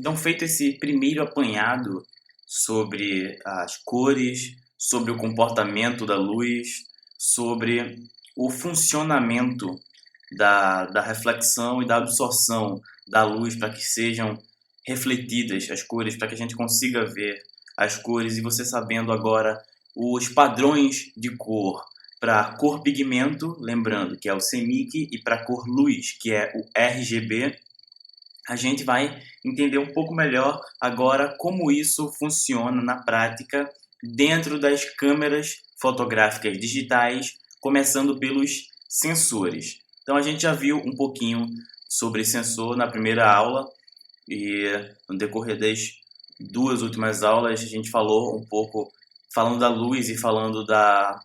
Então, feito esse primeiro apanhado sobre as cores, sobre o comportamento da luz, sobre o funcionamento da reflexão e da absorção da luz para que sejam refletidas as cores, para que a gente consiga ver as cores, e você sabendo agora os padrões de cor para cor pigmento, lembrando que é o CMYK, e para cor luz, que é o RGB, a gente vai entender um pouco melhor agora como isso funciona na prática dentro das câmeras fotográficas digitais, começando pelos sensores. Então a gente já viu um pouquinho sobre sensor na primeira aula, e no decorrer das duas últimas aulas a gente falou um pouco, falando da luz e falando da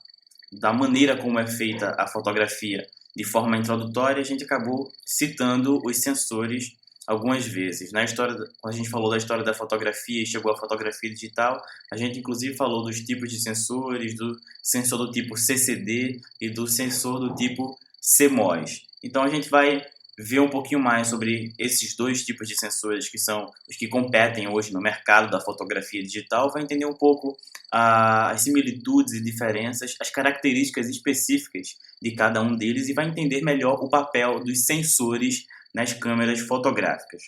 maneira como é feita a fotografia de forma introdutória. A gente acabou citando os sensores algumas vezes. Na história, quando a gente falou da história da fotografia e chegou à fotografia digital, a gente inclusive falou dos tipos de sensores, do sensor do tipo CCD e do sensor do tipo CMOS. Então a gente vai ver um pouquinho mais sobre esses dois tipos de sensores que são os que competem hoje no mercado da fotografia digital, vai entender um pouco as similitudes e diferenças, as características específicas de cada um deles, e vai entender melhor o papel dos sensores nas câmeras fotográficas.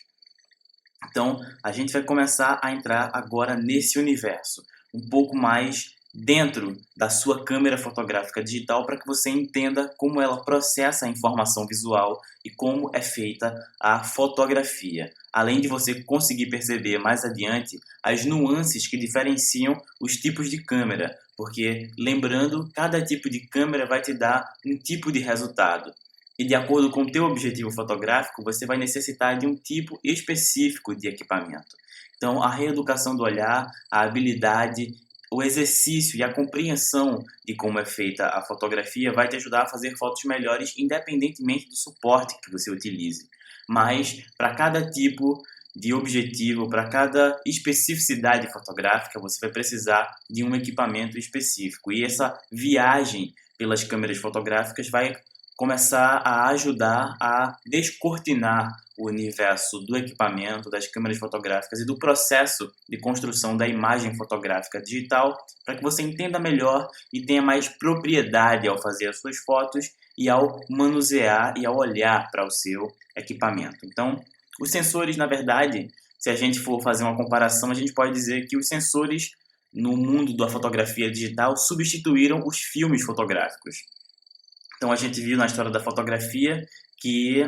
Então, a gente vai começar a entrar agora nesse universo, um pouco mais dentro da sua câmera fotográfica digital, para que você entenda como ela processa a informação visual e como é feita a fotografia. Além de você conseguir perceber mais adiante as nuances que diferenciam os tipos de câmera, porque, lembrando, cada tipo de câmera vai te dar um tipo de resultado. E de acordo com o teu objetivo fotográfico, você vai necessitar de um tipo específico de equipamento. Então, a reeducação do olhar, a habilidade, o exercício e a compreensão de como é feita a fotografia vai te ajudar a fazer fotos melhores, independentemente do suporte que você utilize. Mas, para cada tipo de objetivo, para cada especificidade fotográfica, você vai precisar de um equipamento específico. E essa viagem pelas câmeras fotográficas vai começar a ajudar a descortinar o universo do equipamento, das câmeras fotográficas e do processo de construção da imagem fotográfica digital, para que você entenda melhor e tenha mais propriedade ao fazer as suas fotos e ao manusear e ao olhar para o seu equipamento. Então, os sensores, na verdade, se a gente for fazer uma comparação, a gente pode dizer que os sensores no mundo da fotografia digital substituíram os filmes fotográficos. Então a gente viu na história da fotografia que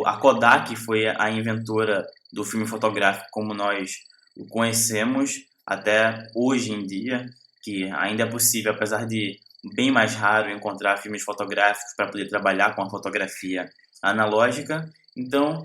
a Kodak foi a inventora do filme fotográfico como nós o conhecemos até hoje em dia, que ainda é possível, apesar de bem mais raro, encontrar filmes fotográficos para poder trabalhar com a fotografia analógica. Então,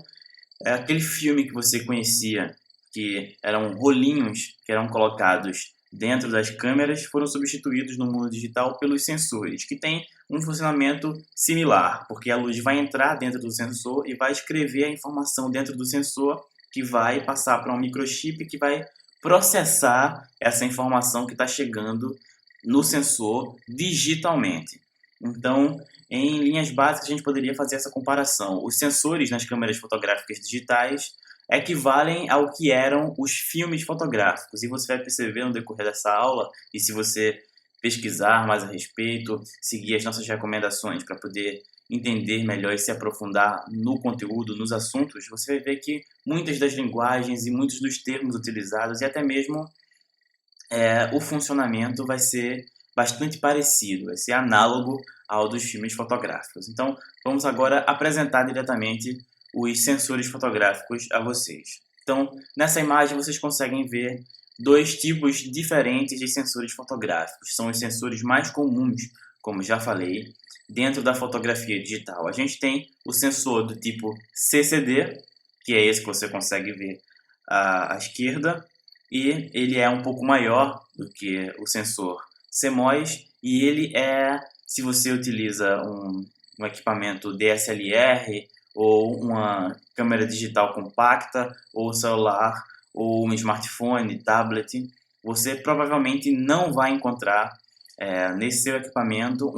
é aquele filme que você conhecia, que eram rolinhos que eram colocados dentro das câmeras, foram substituídos no mundo digital pelos sensores, que têm um funcionamento similar, porque a luz vai entrar dentro do sensor e vai escrever a informação dentro do sensor, que vai passar para um microchip que vai processar essa informação que está chegando no sensor digitalmente. Então, em linhas básicas, a gente poderia fazer essa comparação. Os sensores nas câmeras fotográficas digitais equivalem ao que eram os filmes fotográficos. E você vai perceber no decorrer dessa aula, e se você pesquisar mais a respeito, seguir as nossas recomendações para poder entender melhor e se aprofundar no conteúdo, nos assuntos, você vai ver que muitas das linguagens e muitos dos termos utilizados e até mesmo o funcionamento vai ser bastante parecido, vai ser análogo ao dos filmes fotográficos. Então, vamos agora apresentar diretamente os sensores fotográficos a vocês. Então, nessa imagem vocês conseguem ver dois tipos diferentes de sensores fotográficos. São os sensores mais comuns, como já falei, dentro da fotografia digital. A gente tem o sensor do tipo CCD, que é esse que você consegue ver à esquerda, e ele é um pouco maior do que o sensor CMOS, e ele se você utiliza um equipamento DSLR ou uma câmera digital compacta, ou celular, ou um smartphone, tablet, você provavelmente não vai encontrar nesse seu equipamento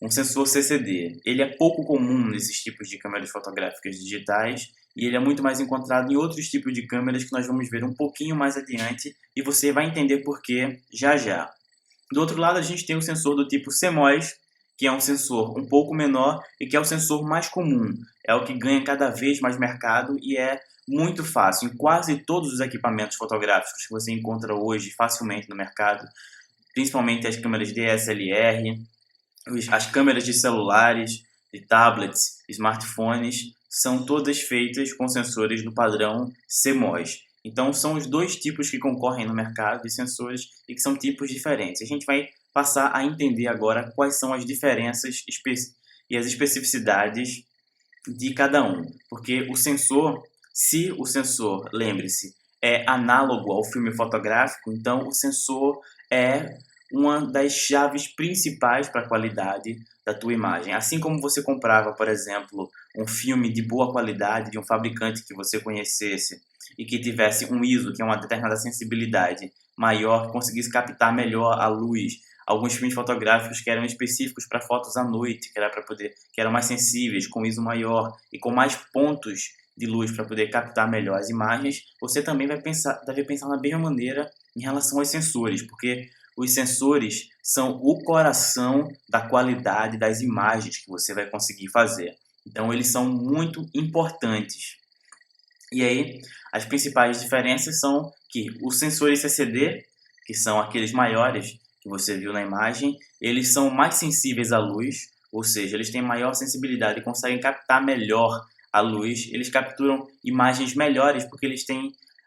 um sensor CCD. Ele é pouco comum nesses tipos de câmeras fotográficas digitais e ele é muito mais encontrado em outros tipos de câmeras que nós vamos ver um pouquinho mais adiante e você vai entender por que já já. Do outro lado, a gente tem o sensor do tipo CMOS, que é um sensor um pouco menor e que é o sensor mais comum. É o que ganha cada vez mais mercado e é muito fácil. Em quase todos os equipamentos fotográficos que você encontra hoje facilmente no mercado, principalmente as câmeras DSLR, as câmeras de celulares, de tablets, smartphones, são todas feitas com sensores do padrão CMOS. Então, são os dois tipos que concorrem no mercado de sensores e que são tipos diferentes. A gente vai passar a entender agora quais são as diferenças e as especificidades de cada um. Porque o sensor, se o sensor, lembre-se, é análogo ao filme fotográfico, então o sensor é uma das chaves principais para a qualidade da tua imagem. Assim como você comprava, por exemplo, um filme de boa qualidade de um fabricante que você conhecesse e que tivesse um ISO, que é uma determinada sensibilidade maior, que conseguisse captar melhor a luz. Alguns filmes fotográficos que eram específicos para fotos à noite, que eram mais sensíveis, com ISO maior e com mais pontos de luz para poder captar melhor as imagens. Você também deve pensar da mesma maneira em relação aos sensores, porque os sensores são o coração da qualidade das imagens que você vai conseguir fazer. Então, eles são muito importantes. E aí, as principais diferenças são que os sensores CCD, que são aqueles maiores que você viu na imagem, eles são mais sensíveis à luz, ou seja, eles têm maior sensibilidade e conseguem captar melhor a luz. Eles capturam imagens melhores porque eles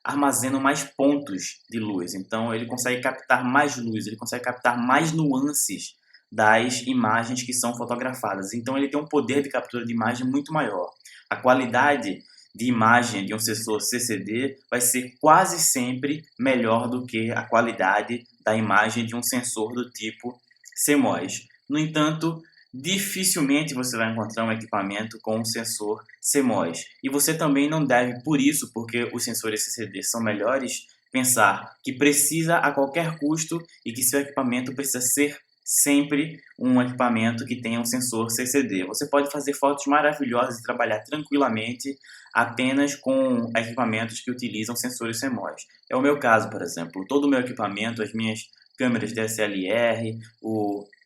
armazenam mais pontos de luz. Então, ele consegue captar mais luz, ele consegue captar mais nuances das imagens que são fotografadas. Então, ele tem um poder de captura de imagem muito maior. A qualidade de imagem de um sensor CCD vai ser quase sempre melhor do que a qualidade da imagem de um sensor do tipo CMOS. No entanto, dificilmente você vai encontrar um equipamento com um sensor CMOS. E você também não deve, por isso, porque os sensores CCD são melhores, pensar que precisa a qualquer custo e que seu equipamento precisa ser sempre um equipamento que tenha um sensor CCD. Você pode fazer fotos maravilhosas e trabalhar tranquilamente apenas com equipamentos que utilizam sensores CMOS. É o meu caso, por exemplo. Todo o meu equipamento, as minhas câmeras DSLR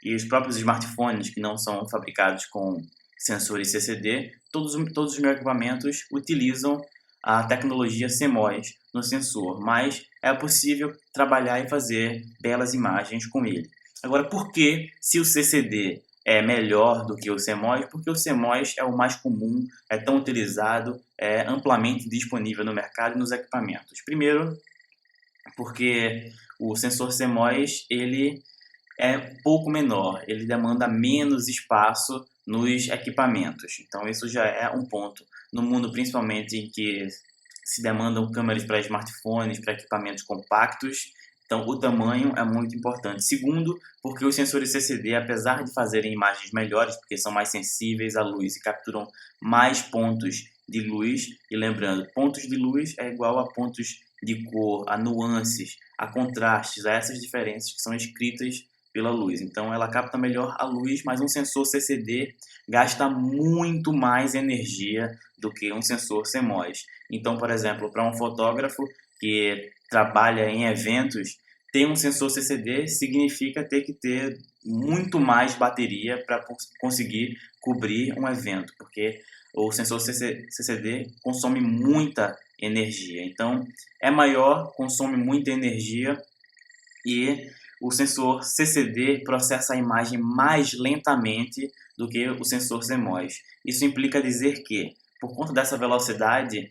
e os próprios smartphones que não são fabricados com sensores CCD, todos os meus equipamentos utilizam a tecnologia CMOS no sensor, mas é possível trabalhar e fazer belas imagens com ele. Agora, por que, se o CCD é melhor do que o CMOS? Porque o CMOS é o mais comum, é tão utilizado, é amplamente disponível no mercado e nos equipamentos. Primeiro, porque o sensor CMOS ele é pouco menor, ele demanda menos espaço nos equipamentos. Então, isso já é um ponto. No mundo, principalmente, em que se demandam câmeras para smartphones, para equipamentos compactos, então o tamanho é muito importante. Segundo, porque os sensores CCD, apesar de fazerem imagens melhores, porque são mais sensíveis à luz e capturam mais pontos de luz, e lembrando, pontos de luz é igual a pontos de cor, a nuances, a contrastes, a essas diferenças que são escritas pela luz. Então ela capta melhor a luz, mas um sensor CCD gasta muito mais energia do que um sensor CMOS. Então, por exemplo, para um fotógrafo que trabalha em eventos, ter um sensor CCD significa ter que ter muito mais bateria para conseguir cobrir um evento, porque o sensor CCD consome muita energia. Então, é maior, consome muita energia e o sensor CCD processa a imagem mais lentamente do que o sensor CMOS. Isso implica dizer que, por conta dessa velocidade,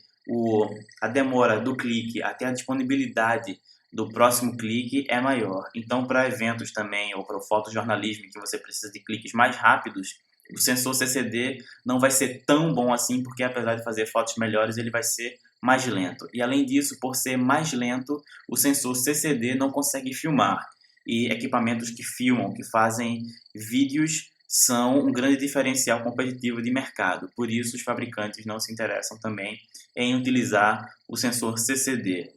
a demora do clique até a disponibilidade do próximo clique é maior. Então, para eventos também, ou para o fotojornalismo, que você precisa de cliques mais rápidos, o sensor CCD não vai ser tão bom assim, porque apesar de fazer fotos melhores, ele vai ser mais lento. E além disso, por ser mais lento, o sensor CCD não consegue filmar. E equipamentos que filmam, que fazem vídeos, são um grande diferencial competitivo de mercado. Por isso, os fabricantes não se interessam também em utilizar o sensor CCD.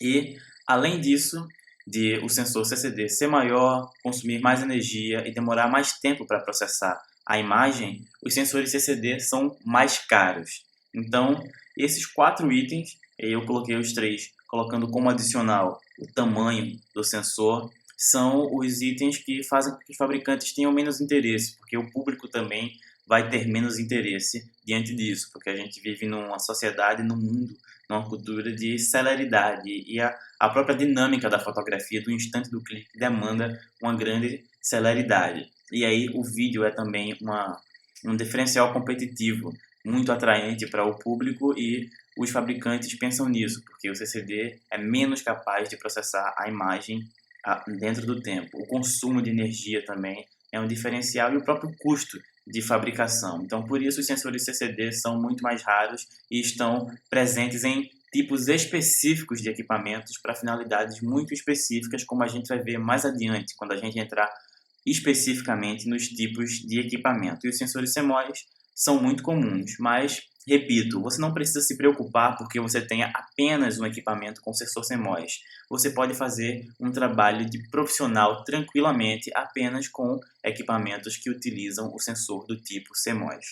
E, além disso, de o sensor CCD ser maior, consumir mais energia e demorar mais tempo para processar a imagem, os sensores CCD são mais caros. Então, Esses 4 itens, eu coloquei os 3, colocando como adicional o tamanho do sensor, são os itens que fazem com que os fabricantes tenham menos interesse, porque o público também vai ter menos interesse diante disso, porque a gente vive numa sociedade, num mundo, numa cultura de celeridade, e a própria dinâmica da fotografia, do instante do clique, demanda uma grande celeridade. E aí o vídeo é também um diferencial competitivo muito atraente para o público, e os fabricantes pensam nisso, porque o CCD é menos capaz de processar a imagem dentro do tempo. O consumo de energia também é um diferencial, e o próprio custo de fabricação. Então, por isso, os sensores CCD são muito mais raros e estão presentes em tipos específicos de equipamentos para finalidades muito específicas, como a gente vai ver mais adiante, quando a gente entrar especificamente nos tipos de equipamento. E os sensores CMOS são muito comuns, mas, repito, você não precisa se preocupar porque você tenha apenas um equipamento com sensor CMOS. Você pode fazer um trabalho de profissional tranquilamente apenas com equipamentos que utilizam o sensor do tipo CMOS.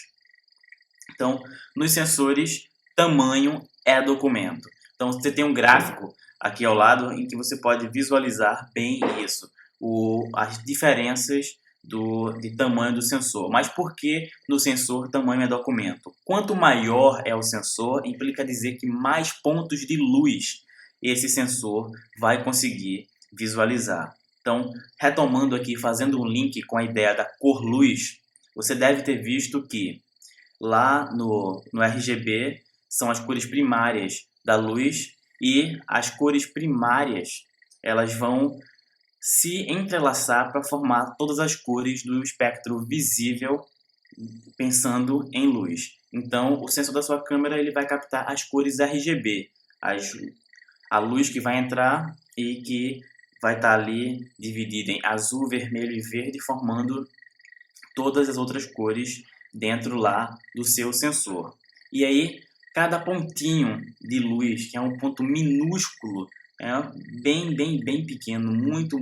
Então, nos sensores, tamanho é documento. Então, você tem um gráfico aqui ao lado em que você pode visualizar bem isso, as diferenças de tamanho do sensor. Mas por que no sensor tamanho é documento? Quanto maior é o sensor, implica dizer que mais pontos de luz esse sensor vai conseguir visualizar. Então, retomando aqui, fazendo um link com a ideia da cor-luz, você deve ter visto que lá no RGB são as cores primárias da luz, e as cores primárias elas vão se entrelaçar para formar todas as cores do espectro visível, pensando em luz. Então, o sensor da sua câmera ele vai captar as cores RGB, a luz que vai entrar e que vai estar ali dividida em azul, vermelho e verde, formando todas as outras cores dentro lá do seu sensor. E aí, cada pontinho de luz, que é um ponto minúsculo, é bem pequeno, muito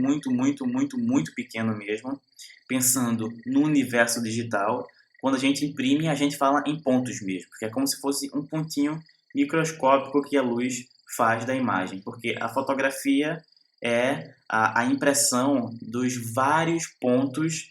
pequeno mesmo, pensando no universo digital. Quando a gente imprime, a gente fala em pontos mesmo, porque é como se fosse um pontinho microscópico que a luz faz da imagem, porque a fotografia é a impressão dos vários pontos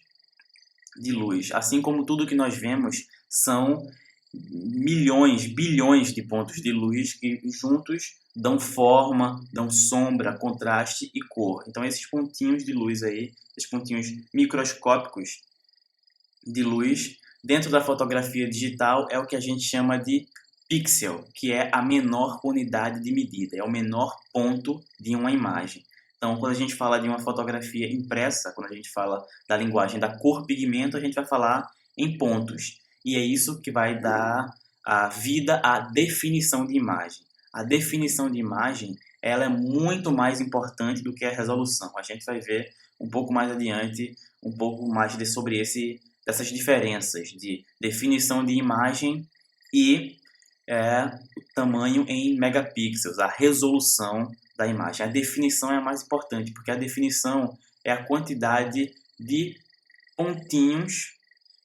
de luz. Assim como tudo que nós vemos são milhões, bilhões de pontos de luz que juntos dão forma, dão sombra, contraste e cor. Então esses pontinhos de luz aí, esses pontinhos microscópicos de luz dentro da fotografia digital é o que a gente chama de pixel, que é a menor unidade de medida, é o menor ponto de uma imagem. Então, quando a gente fala de uma fotografia impressa, quando a gente fala da linguagem da cor-pigmento, a gente vai falar em pontos. E é isso que vai dar a vida à definição de imagem. A definição de imagem ela é muito mais importante do que a resolução. A gente vai ver um pouco mais adiante, um pouco mais sobre dessas diferenças de definição de imagem e o tamanho em megapixels, a resolução da imagem. A definição é a mais importante, porque a definição é a quantidade de pontinhos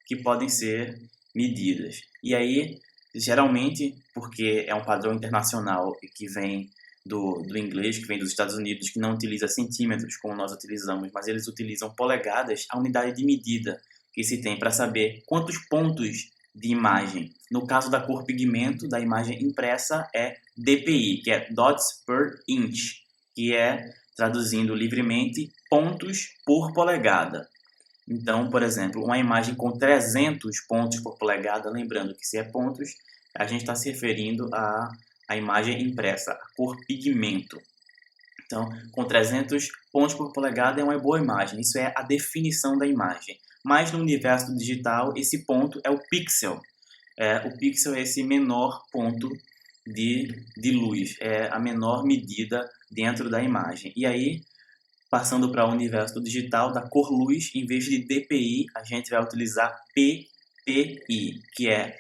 que podem ser medidas. E aí, geralmente, porque é um padrão internacional que vem do inglês, que vem dos Estados Unidos, que não utiliza centímetros como nós utilizamos, mas eles utilizam polegadas, a unidade de medida que se tem para saber quantos pontos de imagem. No caso da cor pigmento, da imagem impressa, é DPI, que é Dots per Inch, que é, traduzindo livremente, pontos por polegada. Então, por exemplo, uma imagem com 300 pontos por polegada, lembrando que se é pontos, a gente está se referindo à imagem impressa, a cor pigmento. Então, com 300 pontos por polegada é uma boa imagem, isso é a definição da imagem. Mas no universo digital, esse ponto é o pixel. O pixel é esse menor ponto de luz, é a menor medida dentro da imagem. E aí, passando para o universo digital, da cor-luz, em vez de DPI, a gente vai utilizar PPI, que é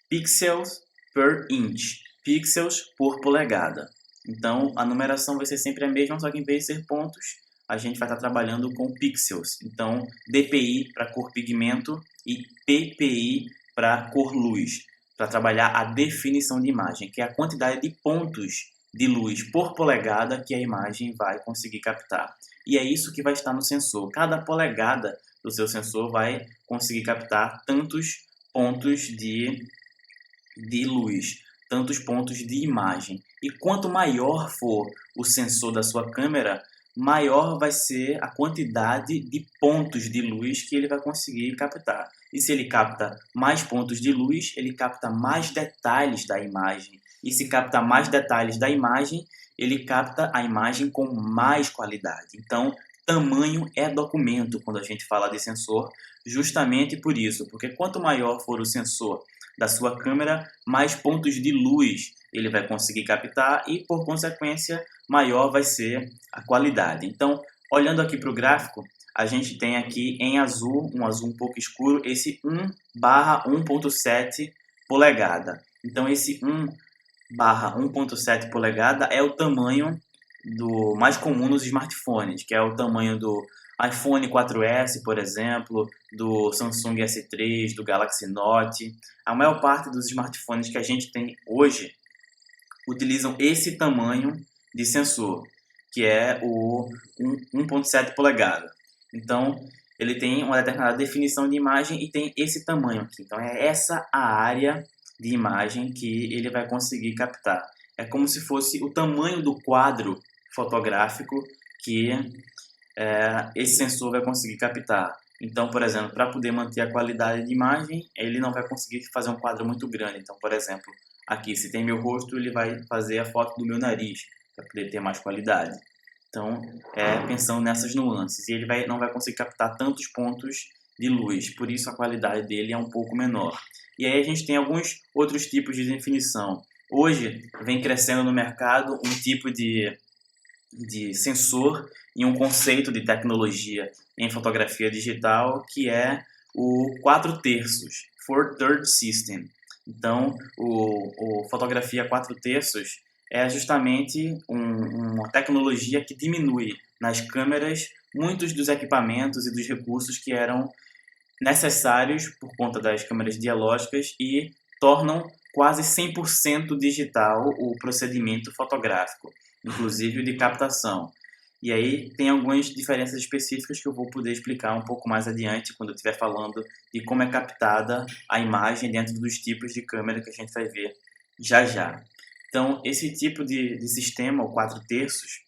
Pixels per Inch, pixels por polegada. Então, a numeração vai ser sempre a mesma, só que em vez de ser pontos, a gente vai estar trabalhando com pixels. Então, DPI para cor pigmento e PPI para cor luz. para trabalhar a definição de imagem, que é a quantidade de pontos de luz por polegada que a imagem vai conseguir captar. E é isso que vai estar no sensor. Cada polegada do seu sensor vai conseguir captar tantos pontos de luz, tantos pontos de imagem. E quanto maior for o sensor da sua câmera, maior vai ser a quantidade de pontos de luz que ele vai conseguir captar. E se ele capta mais pontos de luz, ele capta mais detalhes da imagem. E se capta mais detalhes da imagem, ele capta a imagem com mais qualidade. Então, tamanho é documento quando a gente fala de sensor, justamente por isso, porque quanto maior for o sensor da sua câmera, mais pontos de luz ele vai conseguir captar e, por consequência, maior vai ser a qualidade. Então, olhando aqui para o gráfico, a gente tem aqui em azul, um azul um pouco escuro, esse 1/1.7 polegada. Então, esse 1/1.7 polegada é o tamanho do mais comum nos smartphones, que é o tamanho do iPhone 4S, por exemplo, do Samsung S3, do Galaxy Note. A maior parte dos smartphones que a gente tem hoje utilizam esse tamanho de sensor, que é o 1.7 polegada. Então, ele tem uma determinada definição de imagem e tem esse tamanho aqui. Então, é essa a área de imagem que ele vai conseguir captar. É como se fosse o tamanho do quadro fotográfico que esse sensor vai conseguir captar. Então, por exemplo, para poder manter a qualidade de imagem, ele não vai conseguir fazer um quadro muito grande. Então, por exemplo, aqui, se tem meu rosto, ele vai fazer a foto do meu nariz, para poder ter mais qualidade. Então, pensando nessas nuances. E ele não vai conseguir captar tantos pontos de luz, por isso a qualidade dele é um pouco menor. E aí a gente tem alguns outros tipos de definição. Hoje, vem crescendo no mercado um tipo de sensor e um conceito de tecnologia em fotografia digital, que é o 4/3, 4/3 System. Então, o fotografia 4/3 é justamente uma tecnologia que diminui nas câmeras muitos dos equipamentos e dos recursos que eram necessários por conta das câmeras dialógicas e tornam quase 100% digital o procedimento fotográfico, inclusive o de captação. E aí tem algumas diferenças específicas que eu vou poder explicar um pouco mais adiante quando eu estiver falando de como é captada a imagem dentro dos tipos de câmera que a gente vai ver já já. Então, esse tipo de sistema, o 4/3,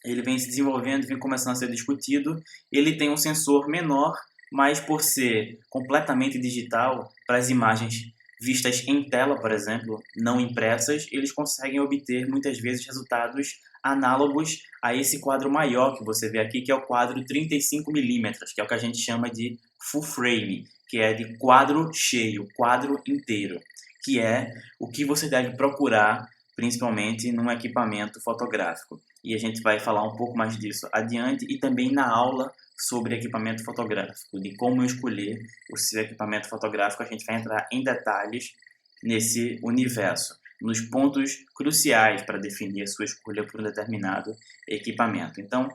ele vem se desenvolvendo, vem começando a ser discutido. Ele tem um sensor menor, mas por ser completamente digital, para as imagens vistas em tela, por exemplo, não impressas, eles conseguem obter muitas vezes resultados análogos a esse quadro maior que você vê aqui, que é o quadro 35mm, que é o que a gente chama de full frame, que é de quadro cheio, quadro inteiro, que é o que você deve procurar principalmente num equipamento fotográfico. E a gente vai falar um pouco mais disso adiante e também na aula sobre equipamento fotográfico, de como escolher o seu equipamento fotográfico. A gente vai entrar em detalhes nesse universo, nos pontos cruciais para definir a sua escolha por um determinado equipamento. Então,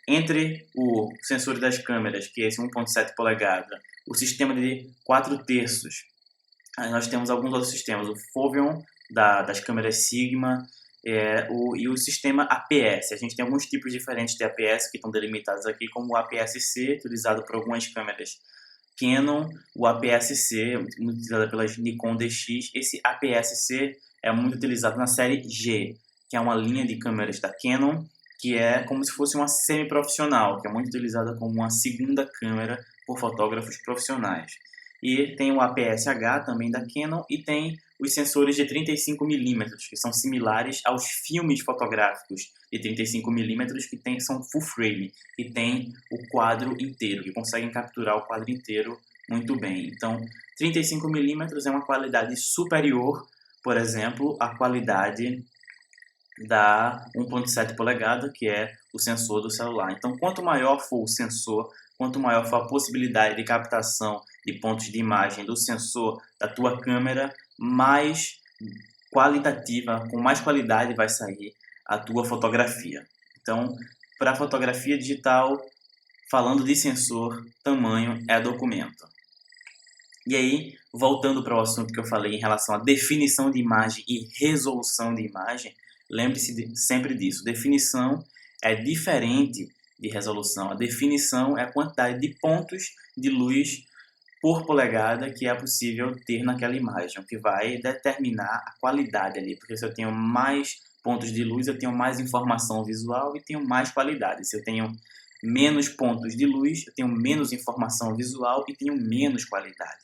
entre o sensor das câmeras, que é esse 1.7 polegada, o sistema de 4/3, nós temos alguns outros sistemas, o Foveon das câmeras Sigma, e o sistema APS. A gente tem alguns tipos diferentes de APS que estão delimitados aqui, como o APS-C, utilizado por algumas câmeras Canon, o APS-C, muito utilizado pelas Nikon DX. Esse APS-C é muito utilizado na série G, que é uma linha de câmeras da Canon, que é como se fosse uma semi-profissional, que é muito utilizada como uma segunda câmera por fotógrafos profissionais. E tem o APS-H também da Canon e tem os sensores de 35mm, que são similares aos filmes fotográficos de 35mm são full frame, que tem o quadro inteiro, que conseguem capturar o quadro inteiro muito bem. Então, 35mm é uma qualidade superior, por exemplo, à qualidade da 1.7 polegada, que é o sensor do celular. Então, quanto maior for o sensor, quanto maior for a possibilidade de captação de pontos de imagem do sensor da tua câmera, mais qualitativa, com mais qualidade vai sair a tua fotografia. Então, para fotografia digital, falando de sensor, tamanho é documento. E aí, voltando para o assunto que eu falei em relação à definição de imagem e resolução de imagem, lembre-se sempre disso. Definição é diferente de resolução. A definição é a quantidade de pontos de luz por polegada que é possível ter naquela imagem, o que vai determinar a qualidade ali, porque se eu tenho mais pontos de luz, eu tenho mais informação visual e tenho mais qualidade. Se eu tenho menos pontos de luz, eu tenho menos informação visual e tenho menos qualidade.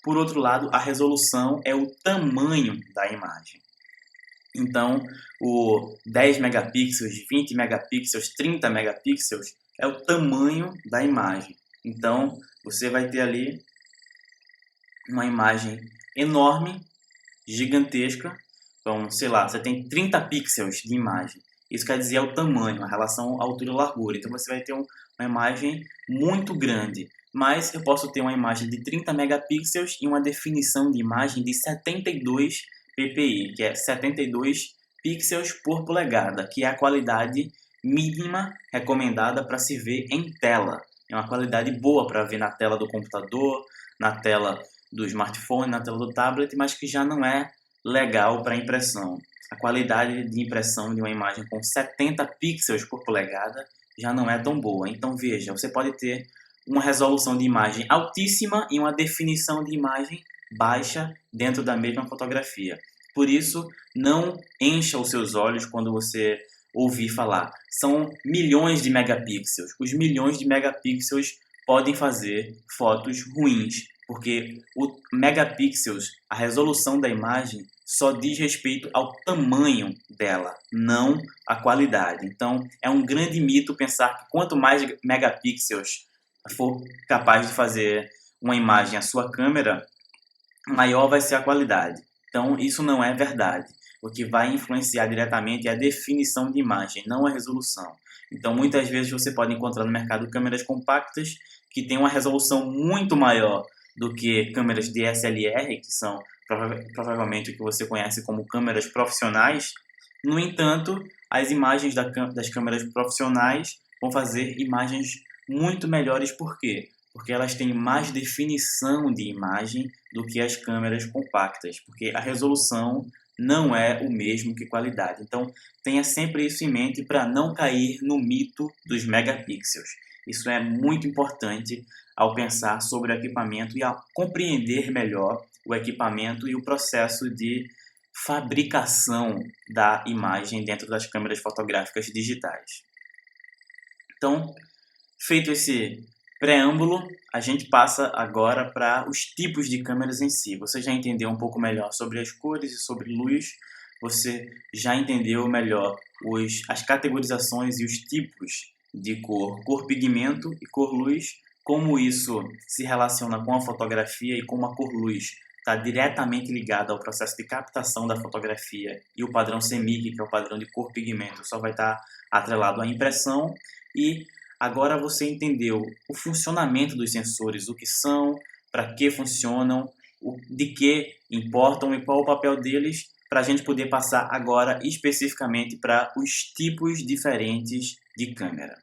Por outro lado, a resolução é o tamanho da imagem. Então, o 10 megapixels, 20 megapixels, 30 megapixels é o tamanho da imagem. Então, você vai ter ali uma imagem enorme, gigantesca. Então, sei lá, você tem 30 pixels de imagem. Isso quer dizer o tamanho, a relação altura-largura. Então, você vai ter uma imagem muito grande. Mas eu posso ter uma imagem de 30 megapixels e uma definição de imagem de 72 ppi, que é 72 pixels por polegada, que é a qualidade mínima recomendada para se ver em tela. É uma qualidade boa para ver na tela do computador, na tela do smartphone, na tela do tablet, mas que já não é legal para impressão. A qualidade de impressão de uma imagem com 70 pixels por polegada já não é tão boa. Então veja, você pode ter uma resolução de imagem altíssima e uma definição de imagem baixa dentro da mesma fotografia. Por isso, não encha os seus olhos quando você ouvir falar. São milhões de megapixels. Os milhões de megapixels podem fazer fotos ruins, porque o megapixels, a resolução da imagem, só diz respeito ao tamanho dela, não à qualidade. Então, é um grande mito pensar que quanto mais megapixels for capaz de fazer uma imagem a sua câmera, maior vai ser a qualidade. Então, isso não é verdade. O que vai influenciar diretamente é a definição de imagem, não a resolução. Então, muitas vezes você pode encontrar no mercado câmeras compactas que têm uma resolução muito maior do que câmeras DSLR, que são provavelmente o que você conhece como câmeras profissionais. No entanto, as imagens das câmeras profissionais vão fazer imagens muito melhores. Por quê? Porque elas têm mais definição de imagem do que as câmeras compactas, porque a resolução não é o mesmo que qualidade. Então, tenha sempre isso em mente para não cair no mito dos megapixels. Isso é muito importante ao pensar sobre o equipamento e ao compreender melhor o equipamento e o processo de fabricação da imagem dentro das câmeras fotográficas digitais. Então, feito esse preâmbulo, a gente passa agora para os tipos de câmeras em si. Você já entendeu um pouco melhor sobre as cores e sobre luz, você já entendeu melhor as categorizações e os tipos de cor pigmento e cor luz, como isso se relaciona com a fotografia e como a cor luz está diretamente ligada ao processo de captação da fotografia, e o padrão CMYK, que é o padrão de cor pigmento, só vai estar atrelado à impressão. E agora você entendeu o funcionamento dos sensores, o que são, para que funcionam, de que importam e qual o papel deles, para a gente poder passar agora especificamente para os tipos diferentes de câmera.